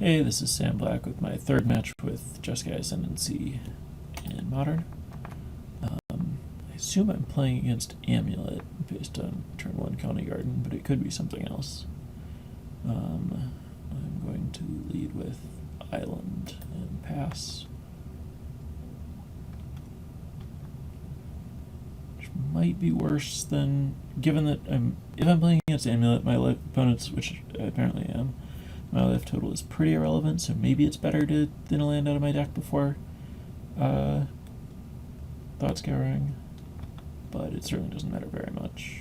Hey, this is Sam Black with my third match with Jeskai Ascendancy in Modern. I assume I'm playing against Amulet based on turn 1 County Garden, but it could be something else. I'm going to lead with Island and pass. Which might be worse than, given that if I'm playing against Amulet, my life opponents, which I apparently am, my life total is pretty irrelevant, so maybe it's better to thin a land out of my deck before Thought Scouring, but it certainly doesn't matter very much.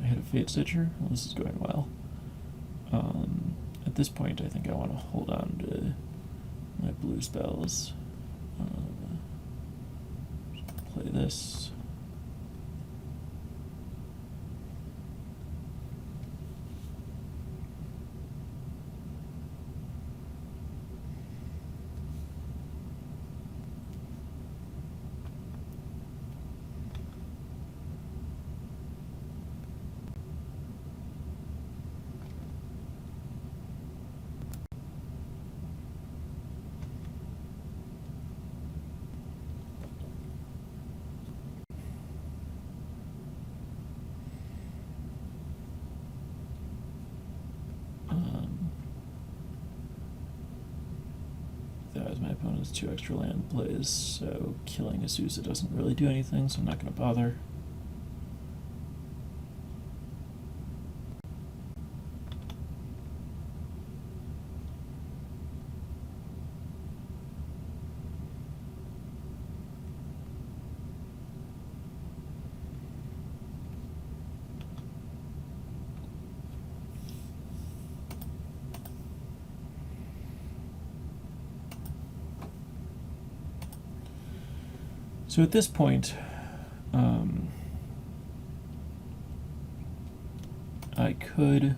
I hit a Fate Stitcher. Well, this is going well. At this point, I think I want to hold on to my blue spells. Play this. That was my opponent's 2 extra land plays, so killing Azusa doesn't really do anything, so I'm not going to bother. So at this point, I could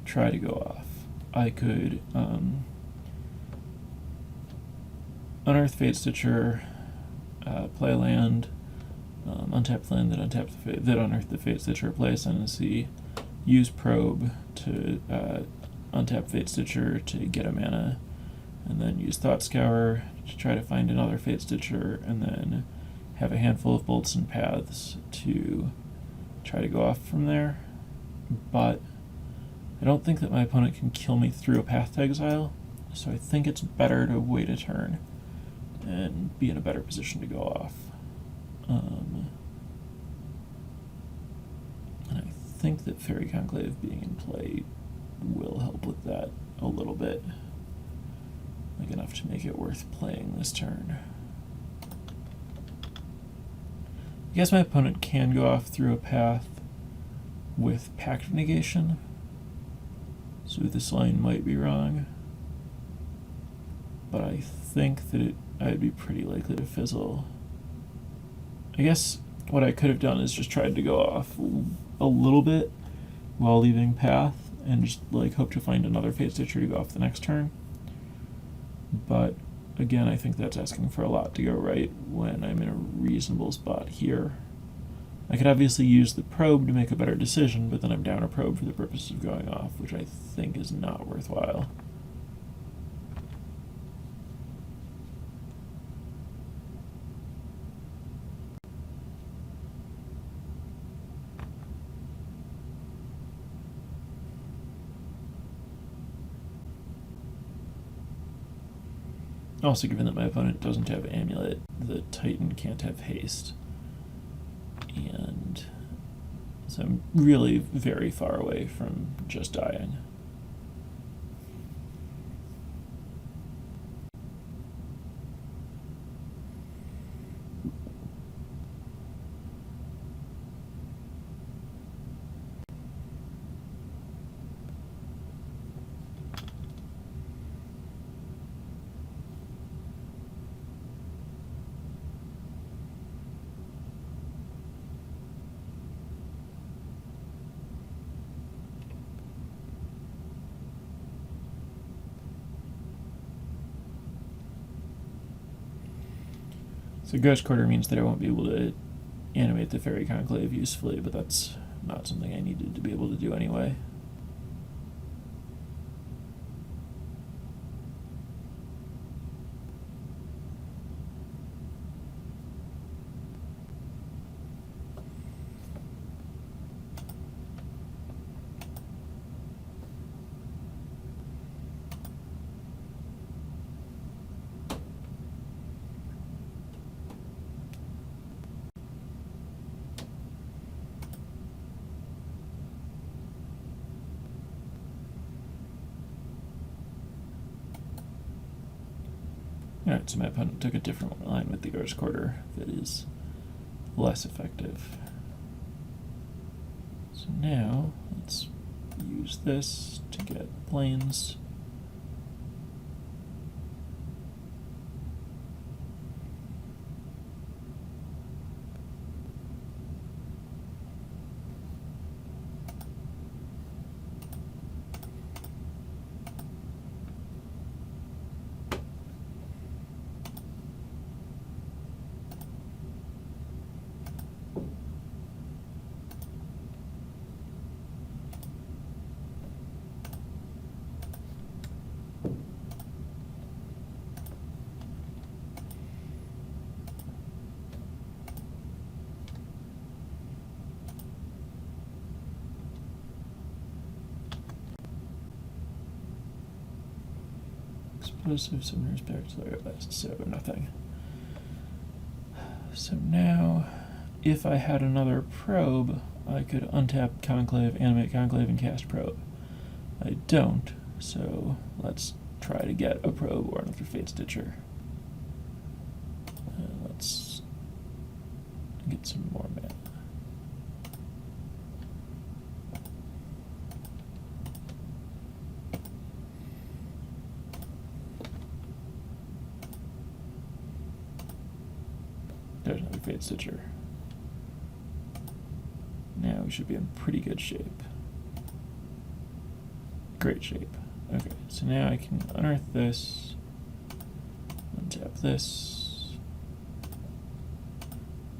try to go off. I could unearth Fate Stitcher, play a land, untap land that unearth the Fate Stitcher, play Ascendancy, use Probe to untap Fate Stitcher to get a mana, and then use Thought Scour to try to find another Fate Stitcher, and then have a handful of bolts and paths to try to go off from there. But I don't think that my opponent can kill me through a Path to Exile, so I think it's better to wait a turn and be in a better position to go off. And I think that Fairy Conclave being in play will help with that a little bit. Like enough to make it worth playing this turn. I guess my opponent can go off through a path with Pact of Negation, so this line might be wrong, but I think that I'd be pretty likely to fizzle. I guess what I could have done is just tried to go off a little bit while leaving path and just like hope to find another Fate Stitcher to go off the next turn. But again, I think that's asking for a lot to go right when I'm in a reasonable spot here. I could obviously use the Probe to make a better decision, but then I'm down a Probe for the purpose of going off, which I think is not worthwhile. Also, given that my opponent doesn't have Amulet, the Titan can't have haste. And so I'm really very far away from just dying. So Ghost Quarter means that I won't be able to animate the Fairy Conclave usefully, but that's not something I needed to be able to do anyway. Alright, so my opponent took a different line with the Gar's Quarter that is less effective. So now, let's use this to get planes. Explosive summoners back to their last, so nothing. So now, if I had another probe, I could untap Conclave, animate Conclave, and cast probe. I don't, so let's try to get a probe or another Fate Stitcher. Let's get some more mana. There's another Fate Stitcher. Now we should be in pretty good shape. Great shape. Okay, so now I can unearth this, untap this,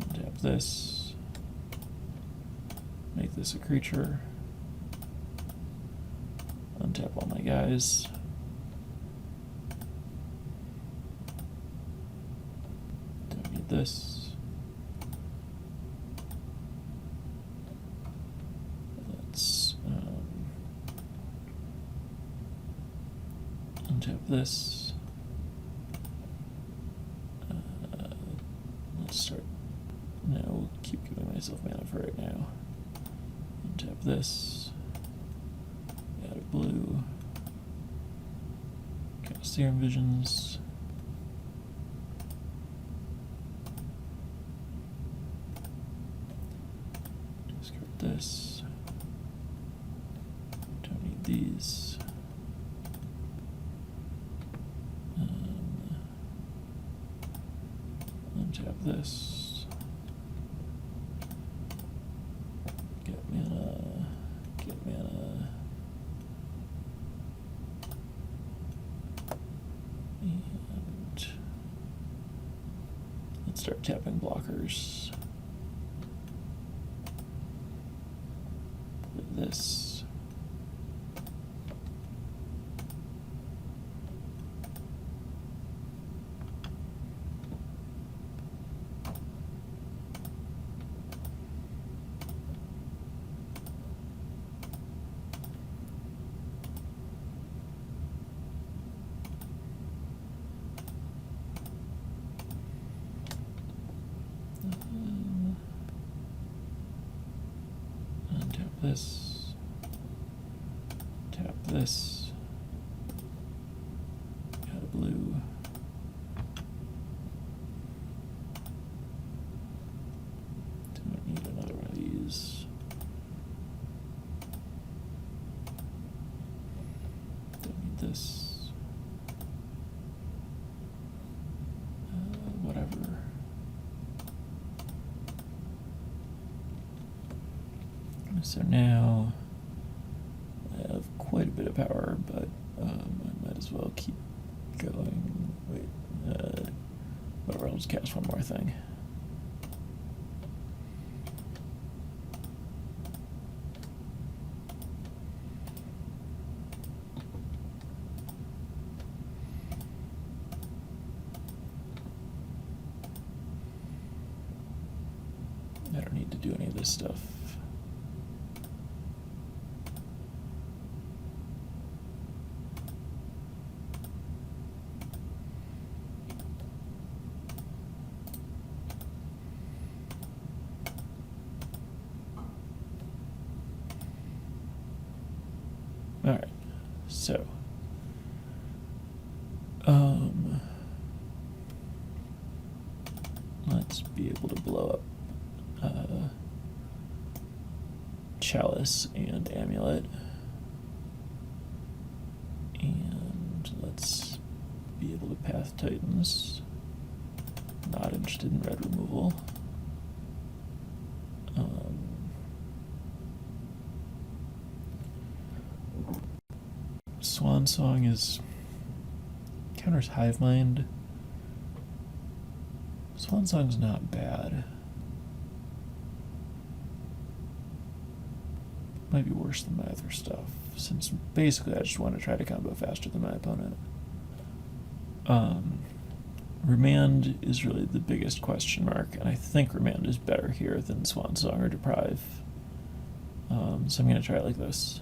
untap this, make this a creature, untap all my guys. Don't need this. Untap this. Let's start. No, we'll keep giving myself mana for right now. Untap this. Add a blue. Cast Serum Visions. Discard this. Don't need these. Untap this. Get mana. Get mana. And let's start tapping blockers. With this. Untap this. Tap this. Got a blue. Don't need another one of these. Don't need this. Whatever. So now I have quite a bit of power, but I might as well keep going. Wait, whatever, I'll just cast one more thing. do any of this stuff. Alright, so let's be able to blow up Chalice and Amulet. And let's be able to Path Titans. Not interested in red removal. Swan Song is counters Hive Mind. Swan Song's not bad. Might be worse than my other stuff, since basically I just want to try to combo faster than my opponent. Remand is really the biggest question mark, and I think Remand is better here than Swan Song or Deprive. So I'm going to try it like this.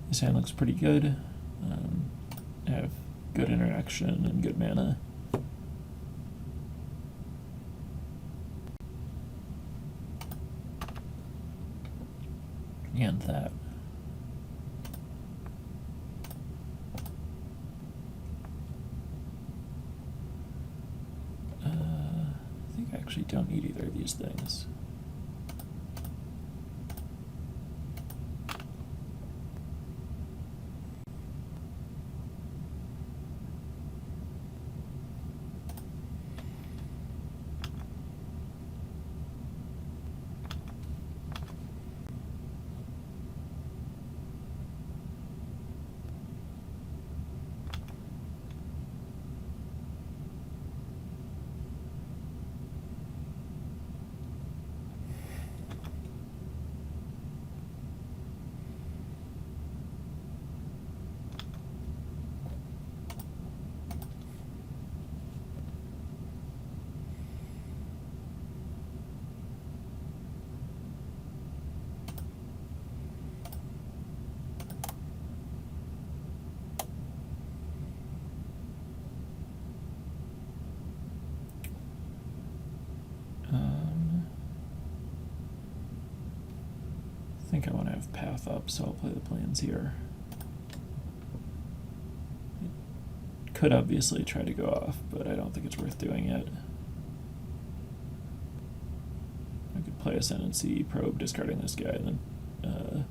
This hand looks pretty good. I have good interaction and good mana. And that. I think I actually don't need either of these things. I think I want to have Path up, so I'll play the plans here. Could obviously try to go off, but I don't think it's worth doing it. I could play Ascendancy, Probe, discarding this guy, and then...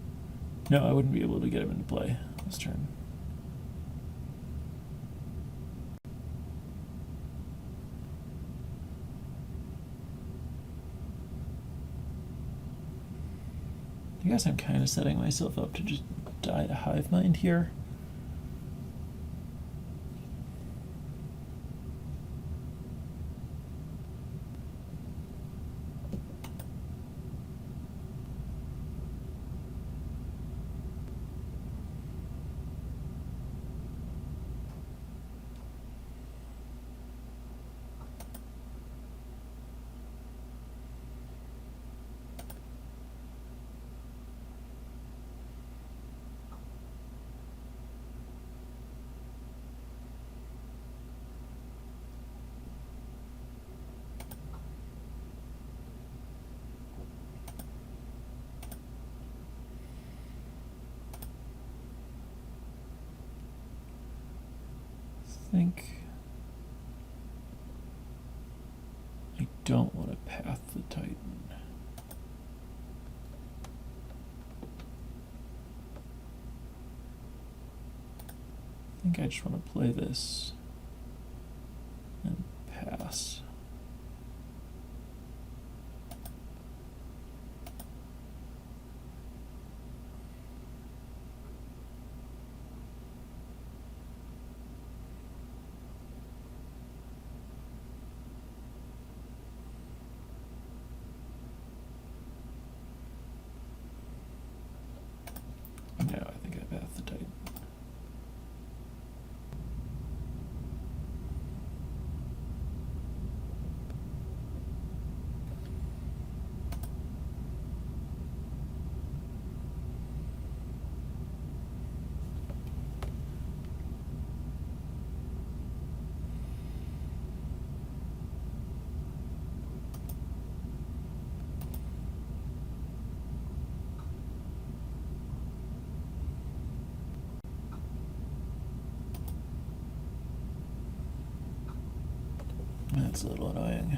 no, I wouldn't be able to get him into play this turn. I guess I'm kind of setting myself up to just die to Hive Mind here. I think I don't want to Path the Titan. I think I just want to play this and pass. That's a little annoying.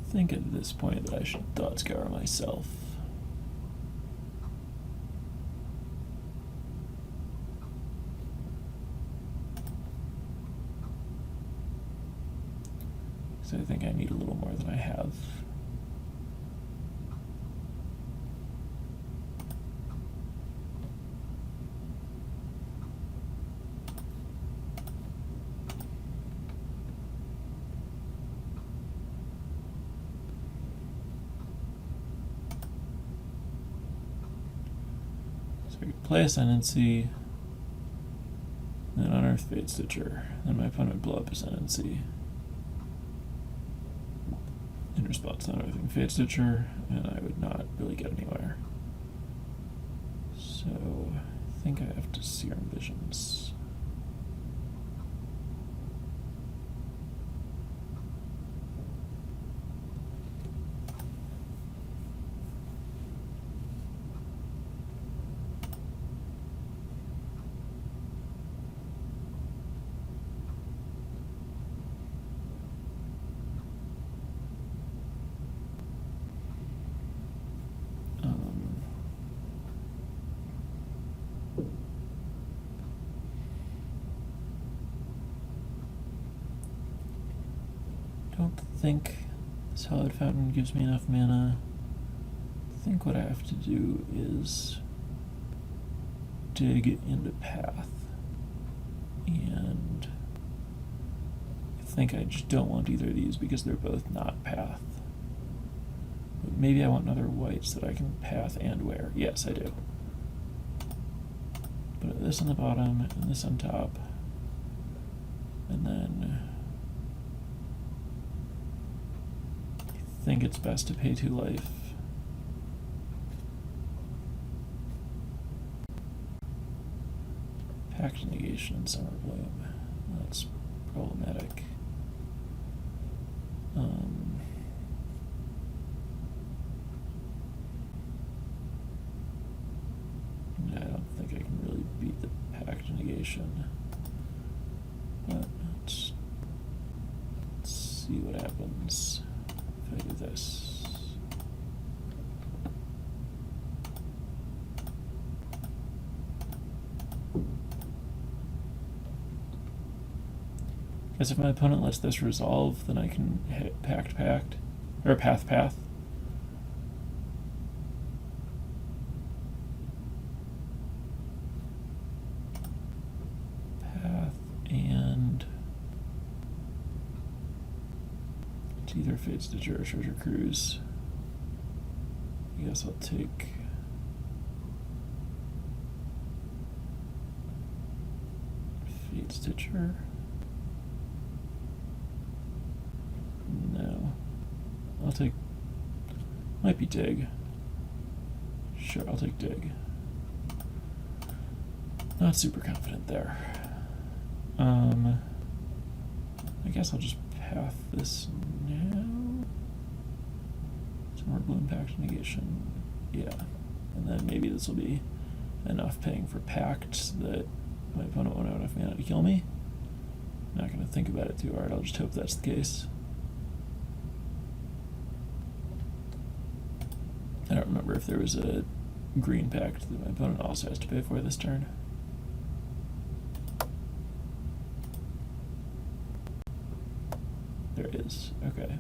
I think at this point that I should thought scour myself. So I think I need a little more than I have. Play Ascendancy, then Unearth Fate Stitcher, then my opponent would blow up Ascendancy in response to Unearthing Fate Stitcher, and I would not really get anywhere. So I think I have to Serum Visions. Don't think this Hallowed Fountain gives me enough mana. I think what I have to do is dig into Path, and I think I just don't want either of these because they're both not Path. But maybe I want another white so that I can Path and wear. Yes, I do. Put this on the bottom and this on top, and then I think it's best to pay 2 life. Pact Negation and Summer Bloom. That's problematic. I don't think I can really beat the Pact Negation. But let's see what happens if I do this. Guess if my opponent lets this resolve, then I can hit Pact, or Path. Path, and it's either Fate Stitcher or Treasure Cruise. I guess I'll take Fate Stitcher. No. I'll take... might be Dig. Sure, I'll take Dig. Not super confident there. I guess I'll just Path this now. Summer Bloom, Pact Negation. Yeah. And then maybe this will be enough paying for Pact that my opponent won't have enough mana to kill me. Not going to think about it too hard, I'll just hope that's the case. I don't remember if there was a green Pact that my opponent also has to pay for this turn. There is. Okay.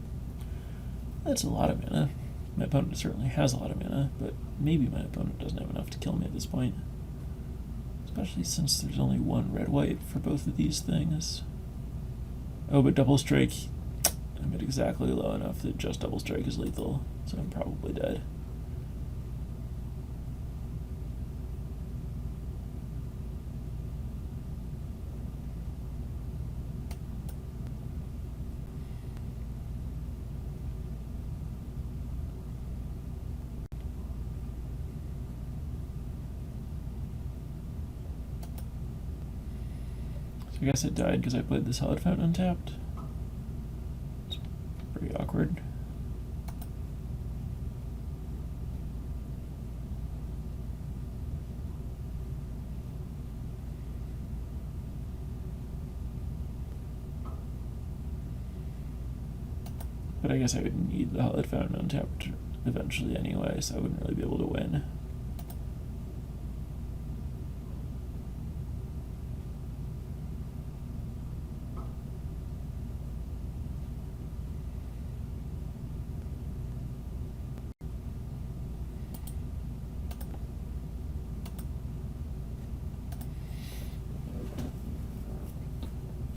That's a lot of mana. My opponent certainly has a lot of mana, but maybe my opponent doesn't have enough to kill me at this point. Especially since there's only one red-white for both of these things. Oh, but double strike. I'm at exactly low enough that just double strike is lethal, so I'm probably dead. I guess it died because I played the Solid Fountain untapped. It's pretty awkward. But I guess I would need the Solid Fountain untapped eventually anyway, so I wouldn't really be able to win.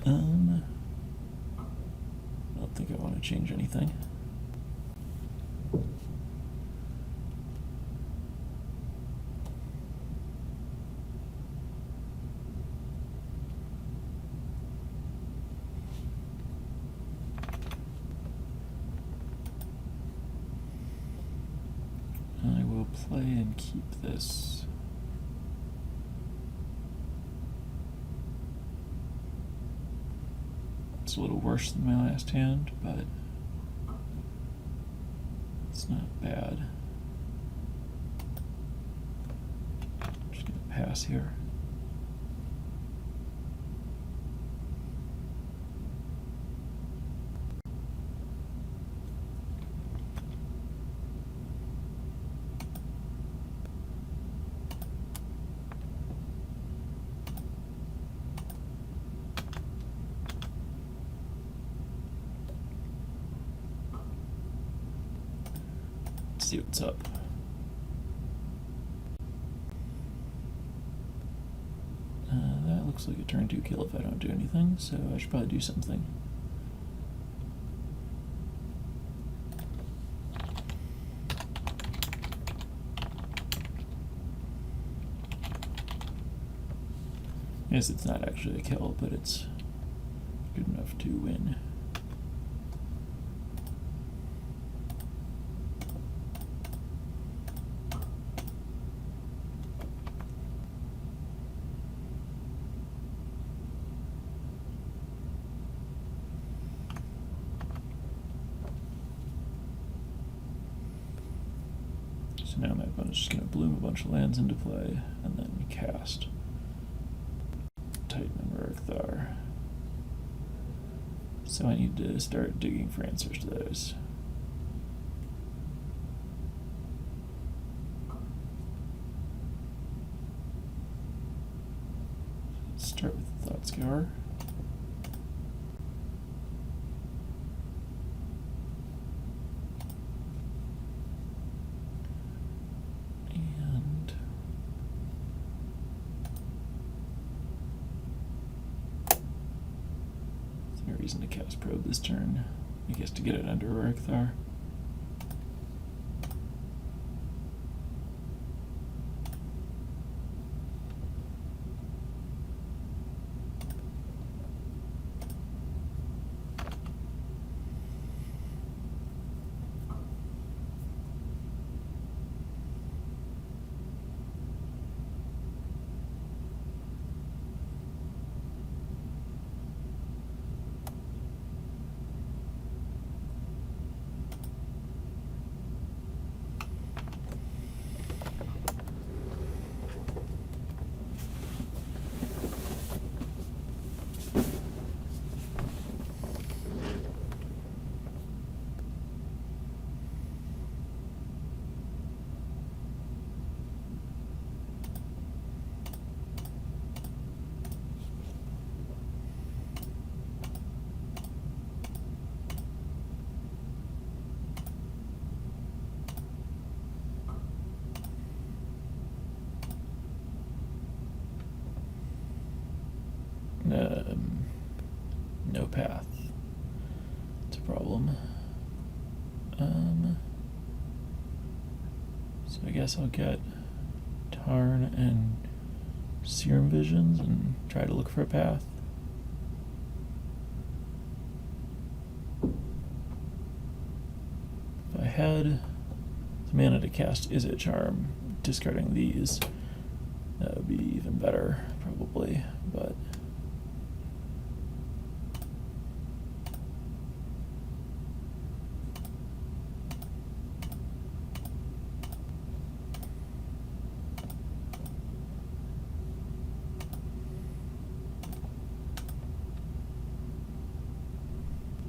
I don't think I want to change anything. I will play and keep this. It's a little worse than my last hand, but it's not bad. I'm just gonna pass here. See what's up. That looks like a turn 2 kill if I don't do anything, so I should probably do something. Yes, it's not actually a kill, but it's good enough to win. So now my opponent's just going to bloom a bunch of lands into play and then cast Titan and Rorikthar. So I need to start digging for answers to those. Let's start with the Thought Scour. Reason to cast Probe this turn. I guess to get it under Rorikthar. No path. It's a problem. So I guess I'll get Tarn and Serum Visions and try to look for a path. If I had the mana to cast Is It Charm, discarding these, that would be even better, probably, but...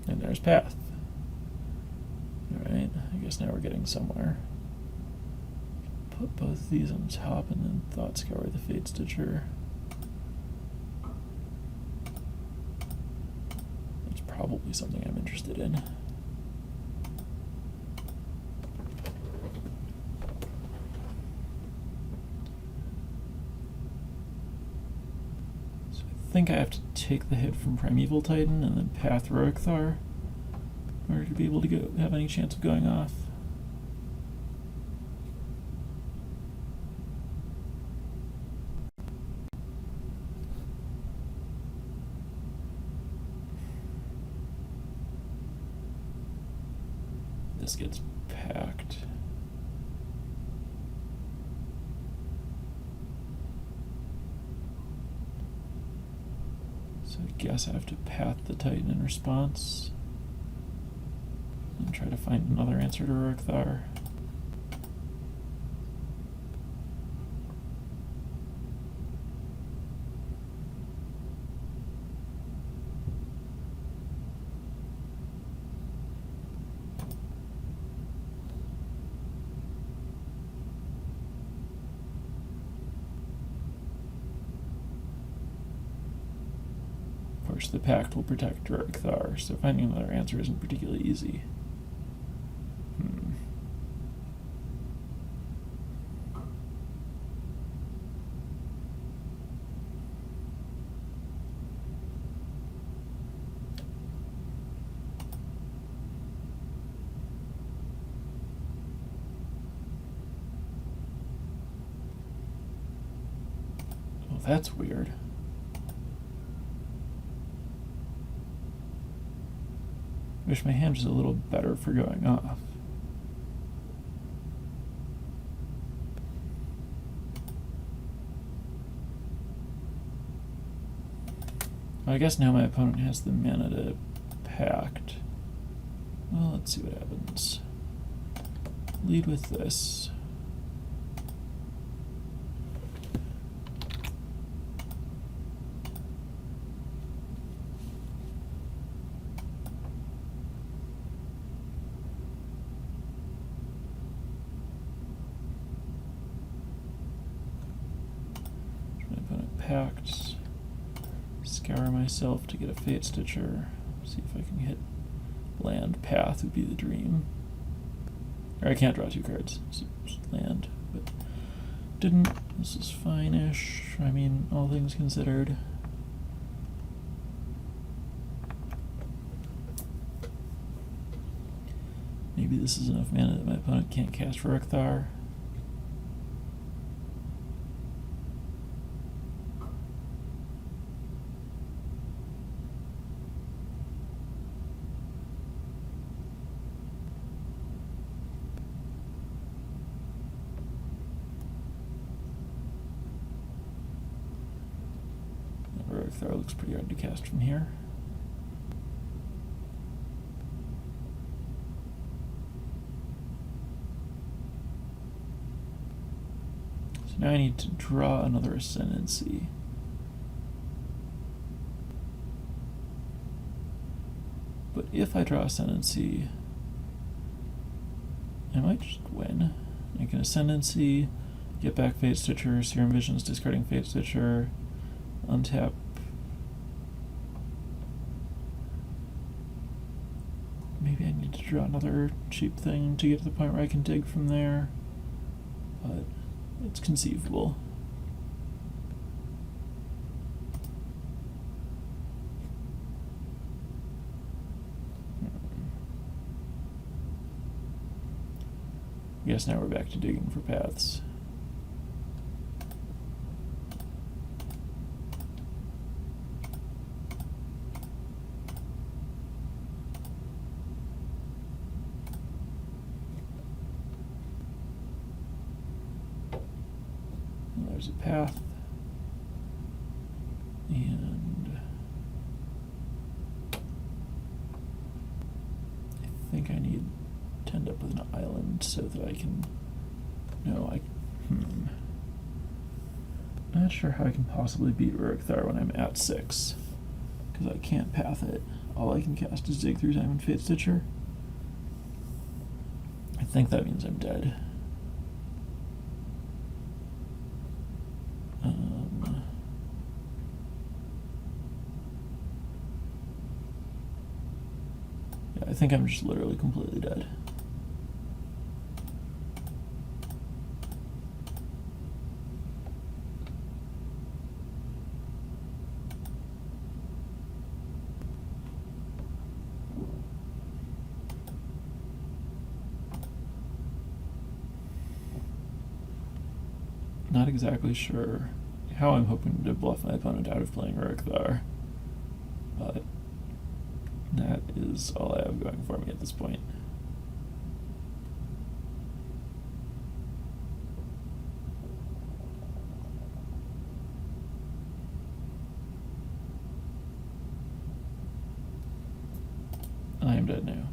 And there's Path. Alright, I guess now we're getting somewhere. Put both these on top and then Thought Scour the Fate Stitcher. That's probably something I'm interested in. So I think I have to take the hit from Primeval Titan and then Path Heroic Thar in order to be able to have any chance of going off. This gets packed. So I guess I have to Path the Titan in response and try to find another answer to Heroic Thar. Of course, the Pact will protect Heroic Thar, so finding another answer isn't particularly easy. Well, that's weird. Wish my hand was a little better for going off. I guess now my opponent has the mana to Pact. Well, let's see what happens. Lead with this. Pact, scour myself to get a Fate Stitcher, see if I can hit land. Path would be the dream. Or I can't draw two cards, so just land, but didn't. This is fine-ish, I mean, all things considered. Maybe this is enough mana that my opponent can't cast Heroic Thar. Heroic Thar looks pretty hard to cast from here. So now I need to draw another Ascendancy. But if I draw Ascendancy, I might just win. I can Ascendancy, get back Fate Stitcher, Serum Visions, discarding Fate Stitcher, untap. Maybe I need to draw another cheap thing to get to the point where I can dig from there, but it's conceivable. I guess now we're back to digging for paths. And there's a path. And I think I need to end up with an island so that I can... No, Not sure how I can possibly beat Uruk-thar when I'm at 6. Because I can't path it. All I can cast is Dig Through Time and Fate Stitcher. I think that means I'm dead. Yeah, I think I'm just literally completely dead. Not exactly sure how I'm hoping to bluff my opponent out of playing Uruk-thar, but that is all I have going for me at this point. I am dead now.